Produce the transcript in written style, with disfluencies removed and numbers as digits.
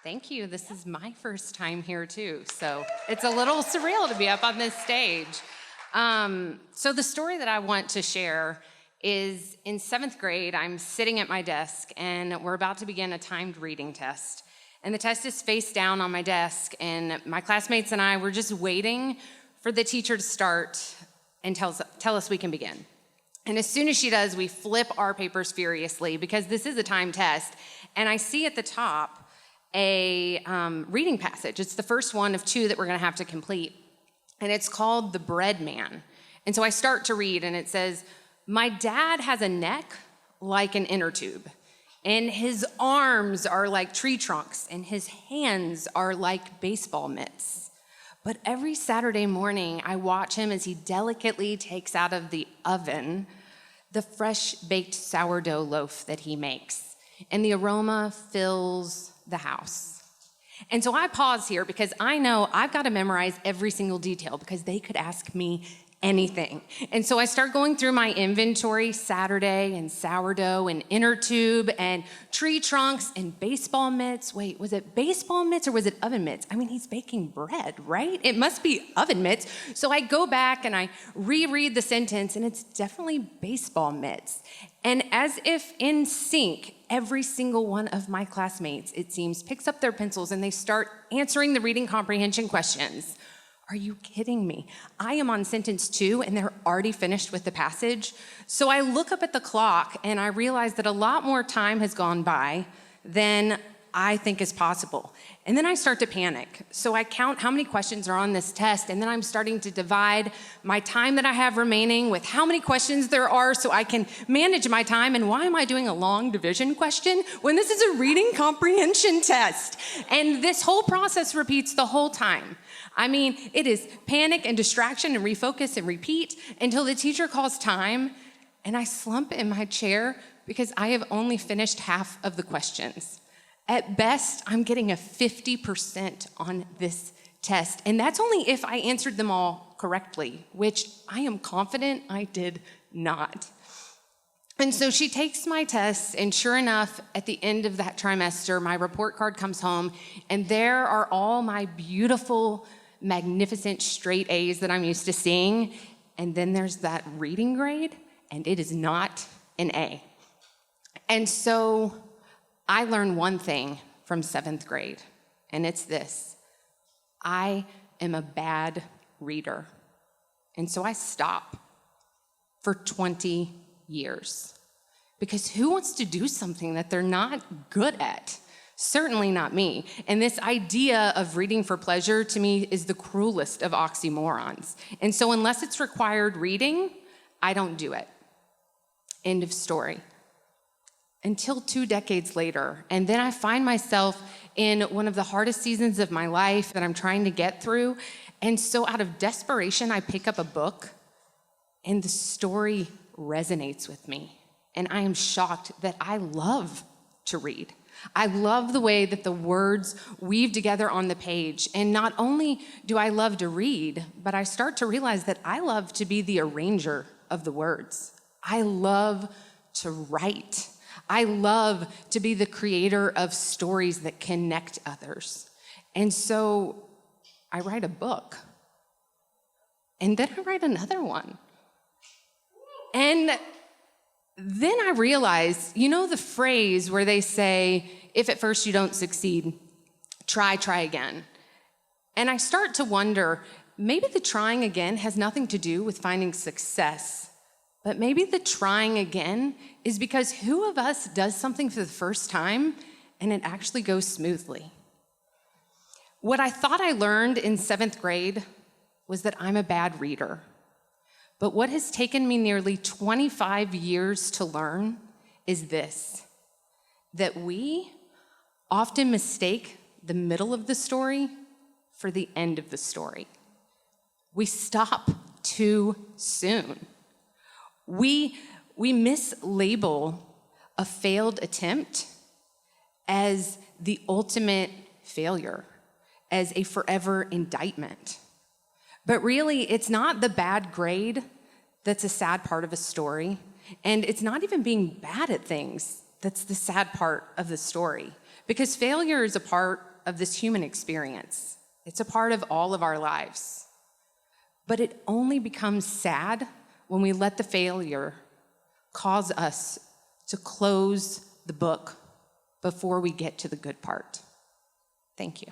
Thank you. This is my first time here too, so it's a little surreal to be up on this stage. So the story that I want to share is in 7th grade, I'm sitting at my desk and we're about to begin a timed reading test. And the test is face down on my desk, and my classmates and I were just waiting for the teacher to start and tell us we can begin. And as soon as she does, we flip our papers furiously because this is a timed test. And I see at the top a reading passage. It's the first one of 2 that we're gonna have to complete. And it's called The Bread Man. And so I start to read, and it says, "My dad has a neck like an inner tube, and his arms are like tree trunks, and his hands are like baseball mitts. But every Saturday morning, I watch him as he delicately takes out of the oven the fresh baked sourdough loaf that he makes, and the aroma fills the house." And so I pause here because I know I've got to memorize every single detail because they could ask me anything. And so I start going through my inventory: Saturday and sourdough and inner tube and tree trunks and baseball mitts. Wait, was it baseball mitts or was it oven mitts? I mean, he's baking bread, right? It must be oven mitts. So I go back and I reread the sentence, and it's definitely baseball mitts. And as if in sync, every single one of my classmates, it seems, picks up their pencils and they start answering the reading comprehension questions. Are you kidding me? I am on sentence 2 and they're already finished with the passage. So I look up at the clock and I realize that a lot more time has gone by than I think is possible. And then I start to panic. So I count how many questions are on this test, and then I'm starting to divide my time that I have remaining with how many questions there are so I can manage my time. And why am I doing a long division question when this is a reading comprehension test? And this whole process repeats the whole time. I mean, it is panic and distraction and refocus and repeat until the teacher calls time, and I slump in my chair because I have only finished half of the questions. At best, I'm getting a 50% on this test, and that's only if I answered them all correctly, which I am confident I did not. And so she takes my tests, and sure enough, at the end of that trimester, my report card comes home, and there are all my beautiful, magnificent straight A's that I'm used to seeing, and then there's that reading grade, and it is not an A. And so I learned one thing from 7th grade, and it's this: I am a bad reader. And so I stop for 20 years. Because who wants to do something that they're not good at? Certainly not me. And this idea of reading for pleasure, to me, is the cruelest of oxymorons. And so unless it's required reading, I don't do it. End of story. Until 2 decades later, and then I find myself in one of the hardest seasons of my life that I'm trying to get through, and so out of desperation, I pick up a book, and the story resonates with me, and I am shocked that I love to read. I love the way that the words weave together on the page, and not only do I love to read, but I start to realize that I love to be the arranger of the words. I love to write. I love to be the creator of stories that connect others. And so I write a book. And then I write another one. And then I realize, you know the phrase where they say, if at first you don't succeed, try again. And I start to wonder, maybe the trying again has nothing to do with finding success. But maybe the trying again is because who of us does something for the first time and it actually goes smoothly? What I thought I learned in 7th grade was that I'm a bad reader. But what has taken me nearly 25 years to learn is this: that we often mistake the middle of the story for the end of the story. We stop too soon. We mislabel a failed attempt as the ultimate failure, as a forever indictment. But really, it's not the bad grade that's a sad part of a story, and it's not even being bad at things that's the sad part of the story, because failure is a part of this human experience. It's a part of all of our lives. But it only becomes sad when we let the failure cause us to close the book before we get to the good part. Thank you.